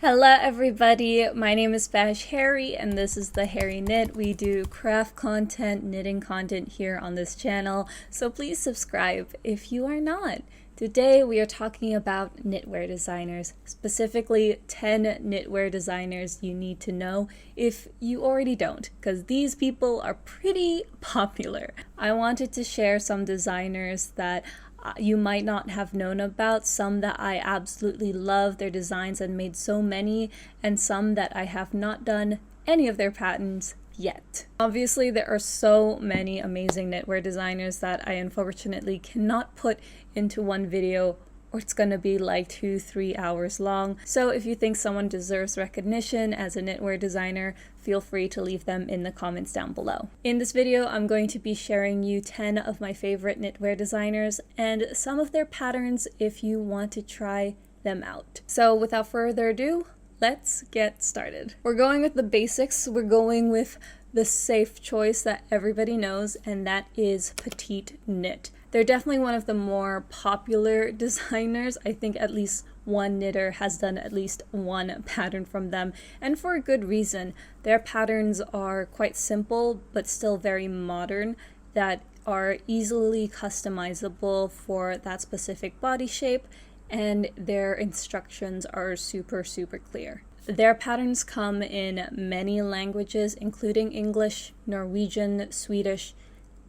Hello everybody, my name is Bash Harry and this is the Harry Knit. We do craft content, knitting content here on this channel, so please subscribe if you are not. Today we are talking about knitwear designers, specifically 10 knitwear designers you need to know if you already don't, because these people are pretty popular. I wanted to share some designers that you might not have known about, some that I absolutely love their designs and made so many, and some that I have not done any of their patterns yet. Obviously, there are so many amazing knitwear designers that I unfortunately cannot put into one video, or it's gonna be like 2-3 hours long. So if you think someone deserves recognition as a knitwear designer, feel free to leave them in the comments down below. In this video, I'm going to be sharing you 10 of my favorite knitwear designers and some of their patterns if you want to try them out. So without further ado, let's get started. We're going with the basics. We're going with the safe choice that everybody knows, and that is petite knit. They're definitely one of the more popular designers. I think at least one knitter has done at least one pattern from them, and for a good reason. Their patterns are quite simple but still very modern, that are easily customizable for that specific body shape, and their instructions are super clear. Their patterns come in many languages, including English, Norwegian, Swedish,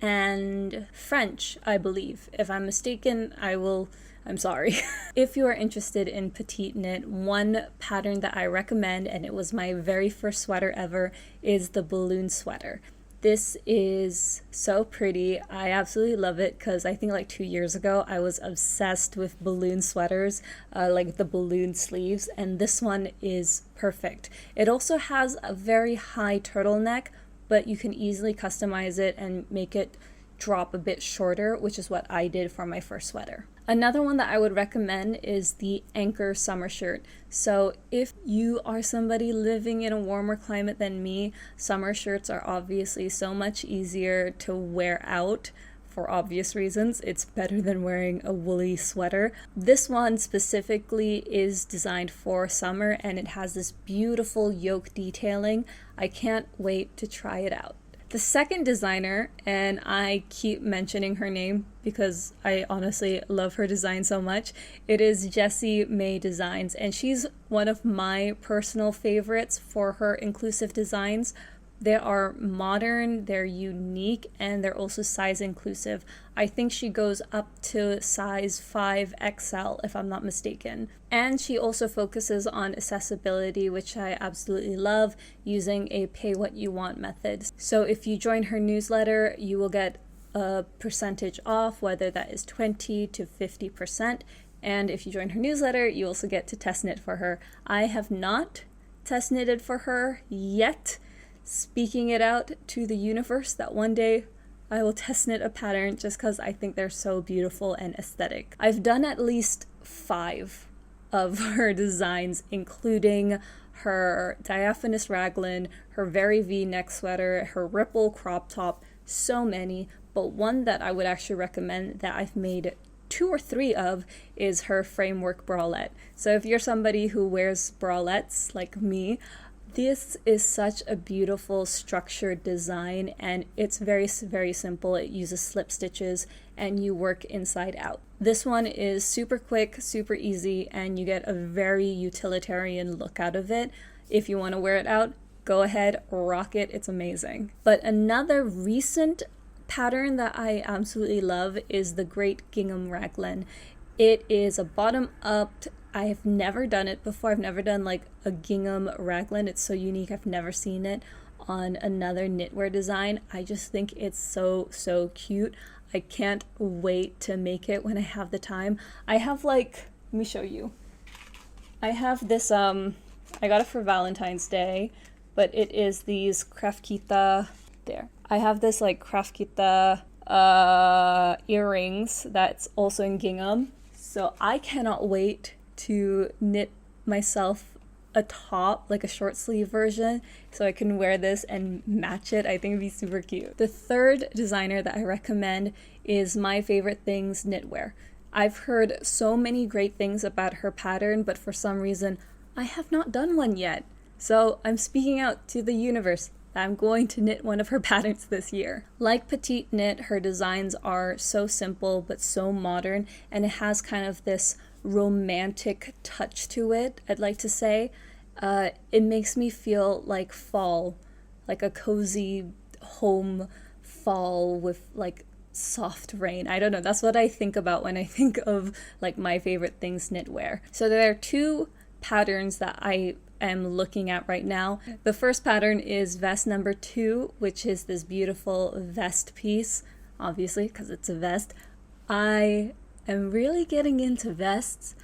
and French, I believe. If I'm mistaken, I'm sorry. If you are interested in petite knit, one pattern that I recommend, and it was my very first sweater ever, is the balloon sweater. This is so pretty. I absolutely love it because I think like 2 years ago I was obsessed with balloon sweaters, like the balloon sleeves, and this one is perfect. It also has a very high turtleneck, but you can easily customize it and make it drop a bit shorter, which is what I did for my first sweater. Another one that I would recommend is the Anchor summer shirt. So if you are somebody living in a warmer climate than me, summer shirts are obviously so much easier to wear out. For obvious reasons, it's better than wearing a woolly sweater. This one specifically is designed for summer, and it has this beautiful yoke detailing. I can't wait to try it out. The second designer, and I keep mentioning her name because I honestly love her design so much, it is Jessie May Designs, and she's one of my personal favorites for her inclusive designs. They are modern, they're unique, and they're also size inclusive. I think she goes up to size 5XL if I'm not mistaken. And she also focuses on accessibility, which I absolutely love, using a pay what you want method. So if you join her newsletter, you will get a percentage off, whether that is 20 to 50%. And if you join her newsletter, you also get to test knit for her. I have not test knitted for her yet, speaking it out to the universe that one day I will test knit a pattern just because I think they're so beautiful and aesthetic. I've done at least 5 of her designs, including her diaphanous raglan, her very V-neck sweater, her ripple crop top, so many, but one that I would actually recommend that I've made 2 or 3 of is her framework bralette. So if you're somebody who wears bralettes like me, this is such a beautiful structured design, and it's very simple. It uses slip stitches and you work inside out. This one is super quick, super easy, and you get a very utilitarian look out of it. If you want to wear it out, go ahead, rock it, it's amazing. But another recent pattern that I absolutely love is the Great Gingham Raglan. It is a bottom up. I have never done it before. I've never done like a gingham raglan. It's so unique. I've never seen it on another knitwear design. I just think it's so cute. I can't wait to make it when I have the time. I have like, let me show you. I have this, I got it for Valentine's Day, but it is these Kraftkita, there. I have this like Kraftkita earrings that's also in gingham. So I cannot wait to knit myself a top, like a short sleeve version, so I can wear this and match it. I think it'd be super cute. The third designer that I recommend is My Favorite Things Knitwear. I've heard so many great things about her pattern, but for some reason I have not done one yet. So I'm speaking out to the universe that I'm going to knit one of her patterns this year. Like Petite Knit, her designs are so simple but so modern, and it has kind of this romantic touch to it, I'd like to say. It makes me feel like fall, like a cozy home fall with like soft rain. I don't know, that's what I think about when I think of like my favorite things knitwear. So there are two patterns that I am looking at right now. The first pattern is vest number 2, which is this beautiful vest piece, obviously because it's a vest. I am really getting into vests.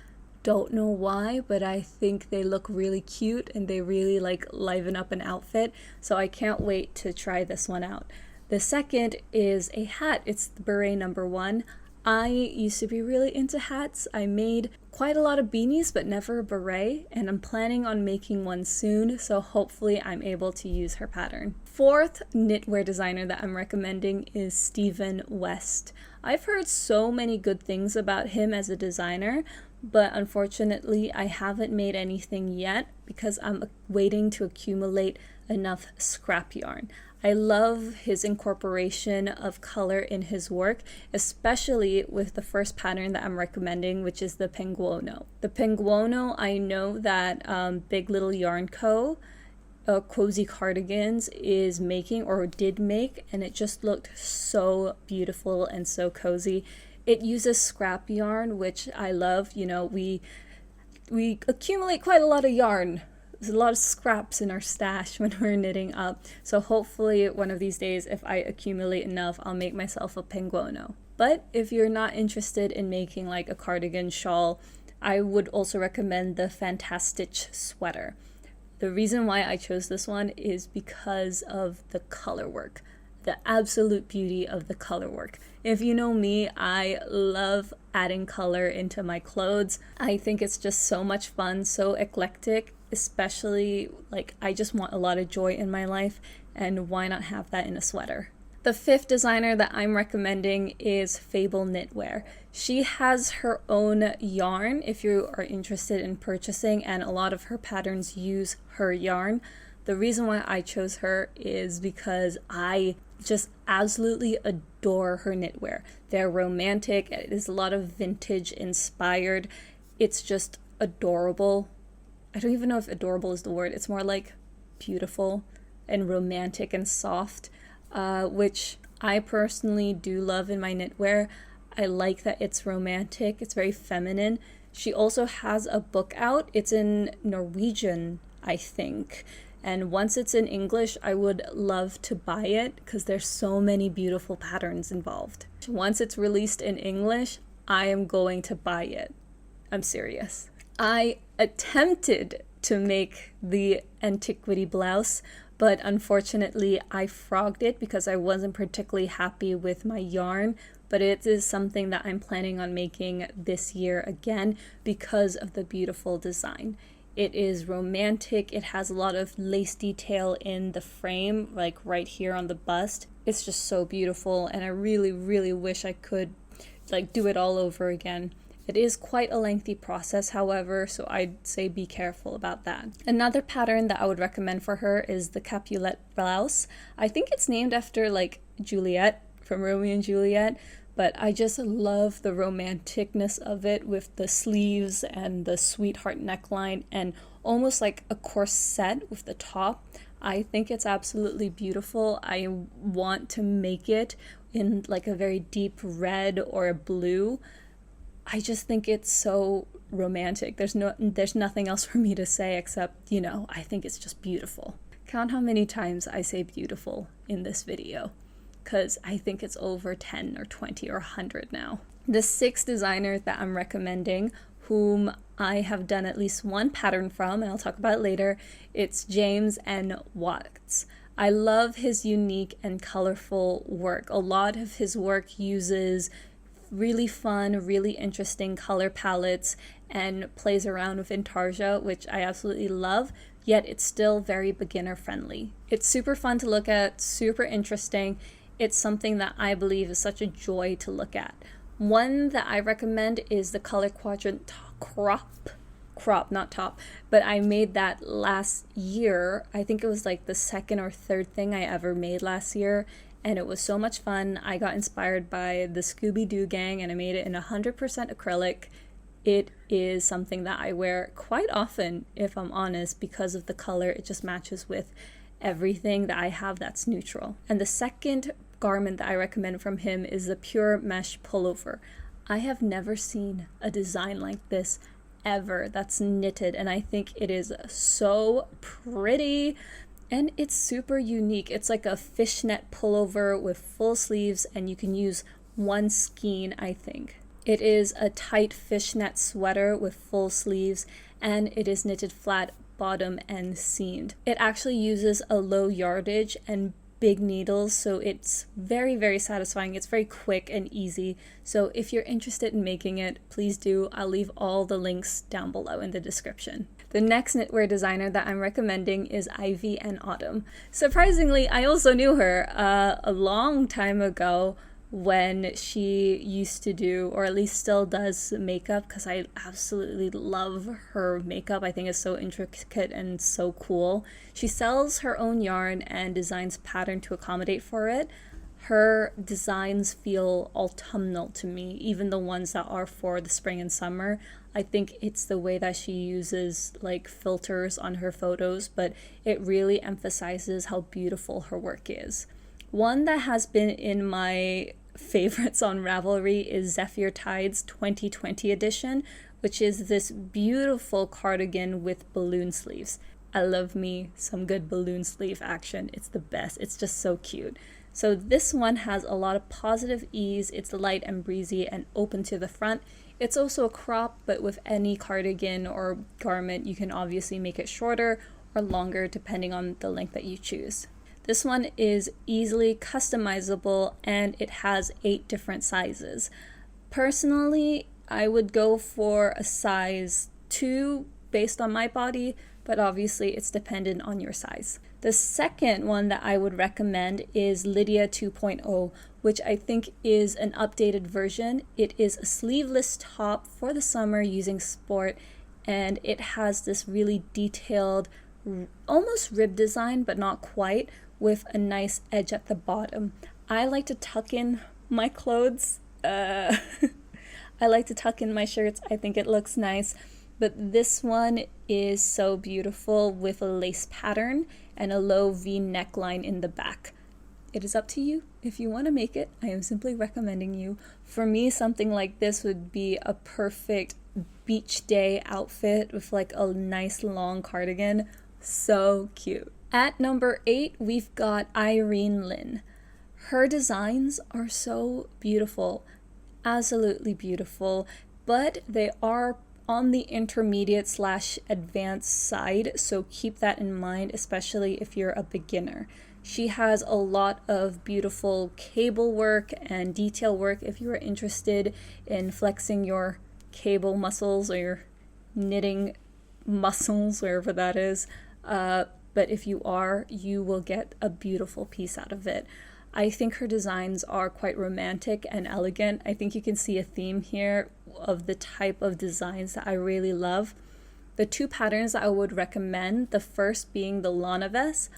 Don't know why, but I think they look really cute and they really like liven up an outfit. So I can't wait to try this one out. The second is a hat. It's the beret number 1. I used to be really into hats. I made quite a lot of beanies, but never a beret, and I'm planning on making one soon, so hopefully I'm able to use her pattern. Fourth knitwear designer that I'm recommending is Stephen West. I've heard so many good things about him as a designer, but unfortunately I haven't made anything yet because I'm waiting to accumulate enough scrap yarn. I love his incorporation of color in his work, especially with the first pattern that I'm recommending, which is the Penguono. The Penguono, I know that Big Little Yarn Co. Cozy Cardigans is making or did make, and it just looked so beautiful and so cozy. It uses scrap yarn, which I love. You know, we accumulate quite a lot of yarn. There's a lot of scraps in our stash when we're knitting up. So hopefully one of these days, if I accumulate enough, I'll make myself a Penguono. But if you're not interested in making like a cardigan shawl, I would also recommend the Fantastitch sweater. The reason why I chose this one is because of the color work, the absolute beauty of the color work. If you know me, I love adding color into my clothes. I think it's just so much fun, so eclectic, especially like I just want a lot of joy in my life, and why not have that in a sweater? The fifth designer that I'm recommending is Fable Knitwear. She has her own yarn if you are interested in purchasing, and a lot of her patterns use her yarn. The reason why I chose her is because I just absolutely adore her knitwear. They're romantic. It is a lot of vintage inspired. It's just adorable. I don't even know if adorable is the word. It's more like beautiful and romantic and soft, which I personally do love in my knitwear. I like that it's romantic. It's very feminine. She also has a book out. It's in Norwegian, I think. And once it's in English, I would love to buy it because there's so many beautiful patterns involved. Once it's released in English, I am going to buy it. I'm serious. I attempted to make the antiquity blouse, but unfortunately I frogged it because I wasn't particularly happy with my yarn. But it is something that I'm planning on making this year again because of the beautiful design. It is romantic. It has a lot of lace detail in the frame, like right here on the bust. It's just so beautiful, and I really, really wish I could like do it all over again. It is quite a lengthy process, however, so I'd say be careful about that. Another pattern that I would recommend for her is the Capulet blouse. I think it's named after like Juliet from Romeo and Juliet, but I just love the romanticness of it with the sleeves and the sweetheart neckline and almost like a corset with the top. I think it's absolutely beautiful. I want to make it in like a very deep red or a blue. I just think it's so romantic. There's nothing else for me to say except, you know, I think it's just beautiful. Count how many times I say beautiful in this video, because I think it's over 10 or 20 or 100 now. The sixth designer that I'm recommending, whom I have done at least one pattern from, and I'll talk about it later, it's James N. Watts. I love his unique and colorful work. A lot of his work uses really fun, really interesting color palettes and plays around with intarsia, which I absolutely love, yet it's still very beginner friendly. It's super fun to look at, super interesting. It's something that I believe is such a joy to look at. One that I recommend is the Color Quadrant crop, not top, but I made that last year. I think it was like the second or third thing I ever made last year, and it was so much fun. I got inspired by the Scooby-Doo gang and I made it in 100% acrylic. It is something that I wear quite often, if I'm honest, because of the color. It just matches with everything that I have that's neutral. And the second garment that I recommend from him is the pure mesh pullover. I have never seen a design like this ever that's knitted, and I think it is so pretty and it's super unique. It's like a fishnet pullover with full sleeves, and you can use one skein, I think. It is a tight fishnet sweater with full sleeves, and it is knitted flat bottom and seamed. It actually uses a low yardage and big needles, so it's very, very satisfying. It's very quick and easy. So if you're interested in making it, please do. I'll leave all the links down below in the description. The next knitwear designer that I'm recommending is Ivy and Autumn. Surprisingly, I also knew her a long time ago when she used to do, or at least still does, makeup, because I absolutely love her makeup. I think it's so intricate and so cool. She sells her own yarn and designs pattern to accommodate for it. Her designs feel autumnal to me, even the ones that are for the spring and summer. I think it's the way that she uses like filters on her photos, but it really emphasizes how beautiful her work is. One that has been in my favorites on Ravelry is Zephyr Tide's 2020 edition, which is this beautiful cardigan with balloon sleeves. I love me some good balloon sleeve action. It's the best. It's just so cute. So this one has a lot of positive ease. It's light and breezy and open to the front. It's also a crop, but with any cardigan or garment, you can obviously make it shorter or longer depending on the length that you choose. This one is easily customizable and it has 8 different sizes. Personally, I would go for a size 2 based on my body, but obviously it's dependent on your size. The second one that I would recommend is Lydia 2.0, which I think is an updated version. It is a sleeveless top for the summer using sport, and it has this really detailed, almost rib design, but not quite, with a nice edge at the bottom. I like to tuck in my clothes. I like to tuck in my shirts. I think it looks nice. But this one is so beautiful with a lace pattern and a low V neckline in the back. It is up to you if you want to make it. I am simply recommending you. For me, something like this would be a perfect beach day outfit with like a nice long cardigan. So cute. At number 8, we've got Irene Lin. Her designs are so beautiful, absolutely beautiful, but they are on the intermediate / advanced side, so keep that in mind, especially if you're a beginner. She has a lot of beautiful cable work and detail work if you are interested in flexing your cable muscles or your knitting muscles, wherever that is. But if you are, you will get a beautiful piece out of it. I think her designs are quite romantic and elegant. I think you can see a theme here of the type of designs that I really love. The 2 patterns that I would recommend, the first being the Lana vest.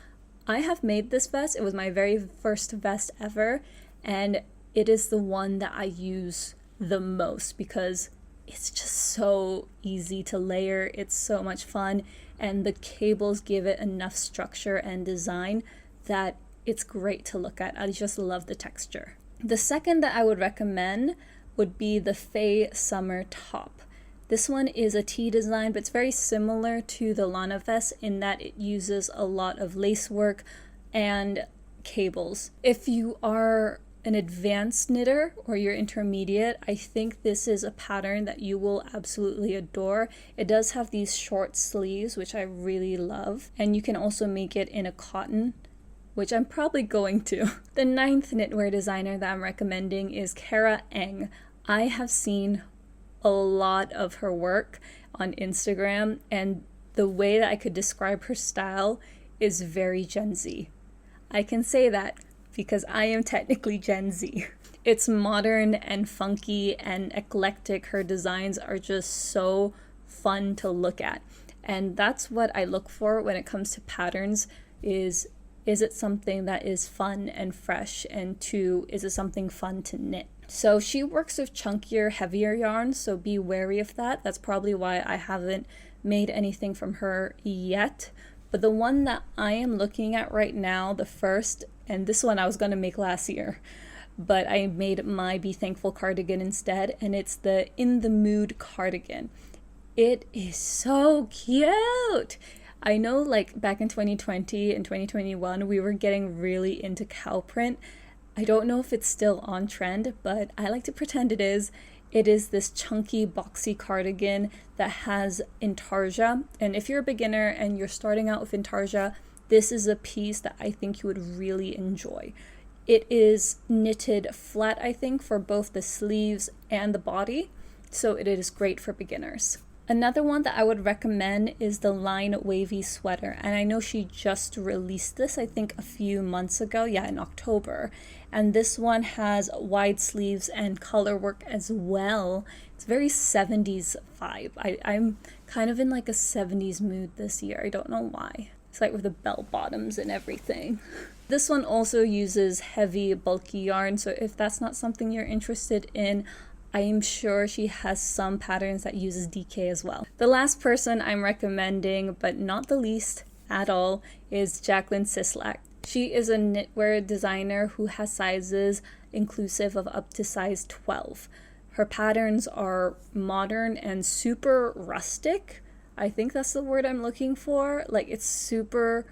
I have made this vest. It was my very first vest ever, and it is the one that I use the most because it's just so easy to layer. It's so much fun, and the cables give it enough structure and design that it's great to look at. I just love the texture. The second that I would recommend would be the Faye Summer top. This one is a tee design, but it's very similar to the Lana vest in that it uses a lot of lace work and cables. If you are an advanced knitter or you're intermediate, I think this is a pattern that you will absolutely adore. It does have these short sleeves, which I really love, and you can also make it in a cotton, which I'm probably going to. The 9th knitwear designer that I'm recommending is Kara Eng. I have seen a lot of her work on Instagram, and the way that I could describe her style is very Gen Z. I can say that because I am technically Gen Z. It's modern and funky and eclectic. Her designs are just so fun to look at. And that's what I look for when it comes to patterns, is it something that is fun and fresh, and two, is it something fun to knit? So she works with chunkier, heavier yarns, so be wary of that. That's probably why I haven't made anything from her yet. But the one that I am looking at right now, the first, and this one I was going to make last year, but I made my Be Thankful cardigan instead, and it's the In the Mood cardigan. It is so cute! I know, like, back in 2020 and 2021, we were getting really into cow print. I don't know if it's still on trend, but I like to pretend it is. It is this chunky, boxy cardigan that has intarsia. And if you're a beginner and you're starting out with intarsia, this is a piece that I think you would really enjoy. It is knitted flat, I think, for both the sleeves and the body, so it is great for beginners. Another one that I would recommend is the Line Wavy sweater, and I know she just released this, I think a few months ago, in October, and this one has wide sleeves and color work as well. It's very 70s vibe. I'm kind of in like a 70s mood this year. I don't know why. It's like with the bell bottoms and everything. This one also uses heavy, bulky yarn, so if that's not something you're interested in, I am sure she has some patterns that uses DK as well. The last person I'm recommending, but not the least at all, is Jacqueline Sislak. She is a knitwear designer who has sizes inclusive of up to size 12. Her patterns are modern and super rustic. I think that's the word I'm looking for. Like, it's super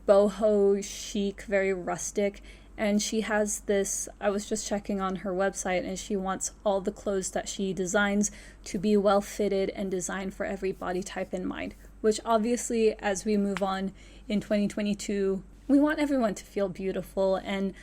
boho chic, very rustic. And she has this, I was just checking on her website, and she wants all the clothes that she designs to be well fitted and designed for every body type in mind, which obviously, as we move on in 2022, we want everyone to feel beautiful, and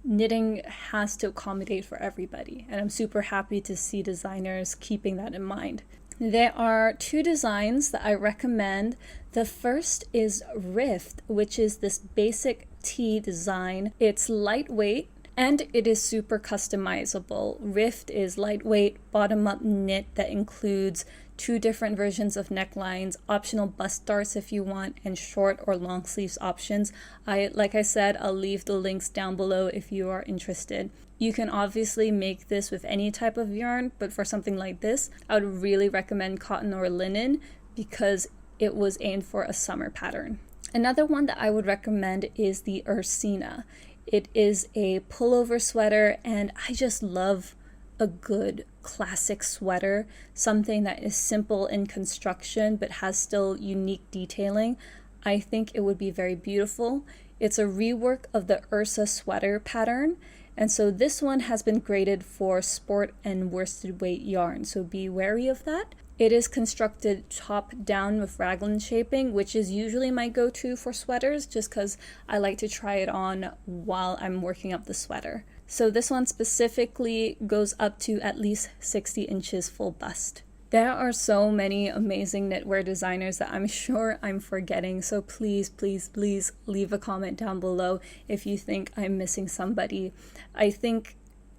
knitting has to accommodate for everybody. And I'm super happy to see designers keeping that in mind. There are two designs that I recommend. The first is Rift, which is this basic tee design. It's lightweight and it is super customizable. Rift is lightweight, bottom-up knit that includes 2 different versions of necklines, optional bust darts if you want, and short or long sleeves options. Like I said, I'll leave the links down below if you are interested. You can obviously make this with any type of yarn, but for something like this, I would really recommend cotton or linen because it was aimed for a summer pattern. Another one that I would recommend is the Ursina. It is a pullover sweater, and I just love a good classic sweater, something that is simple in construction but has still unique detailing. I think it would be very beautiful. It's a rework of the Ursa sweater pattern, and so this one has been graded for sport and worsted weight yarn, so be wary of that. It is constructed top down with raglan shaping, which is usually my go-to for sweaters just because I like to try it on while I'm working up the sweater. So this one specifically goes up to at least 60 inches full bust. There are so many amazing knitwear designers that I'm sure I'm forgetting, so please, please, please leave a comment down below if you think I'm missing somebody. I think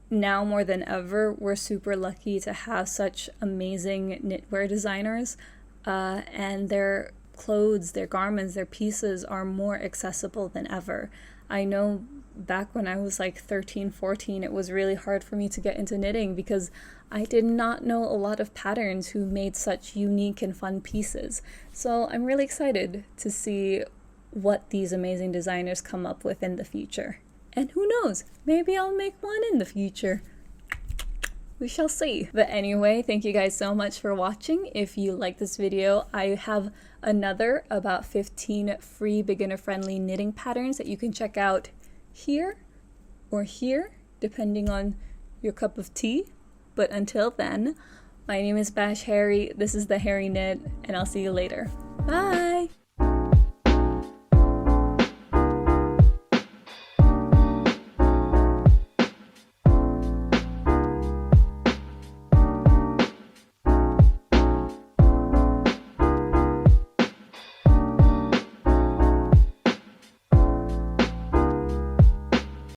now more than ever, we're super lucky to have such amazing knitwear designers, and their clothes, their garments, their pieces are more accessible than ever. I know back when I was like 13, 14, it was really hard for me to get into knitting because I did not know a lot of patterns who made such unique and fun pieces. So I'm really excited to see what these amazing designers come up with in the future. And who knows, maybe I'll make one in the future. We shall see. But anyway, thank you guys so much for watching. If you like this video, I have another about 15 free beginner-friendly knitting patterns that you can check out here or here, depending on your cup of tea. But until then, my name is Bash Harry, this is the Harry Knit, and I'll see you later. Bye!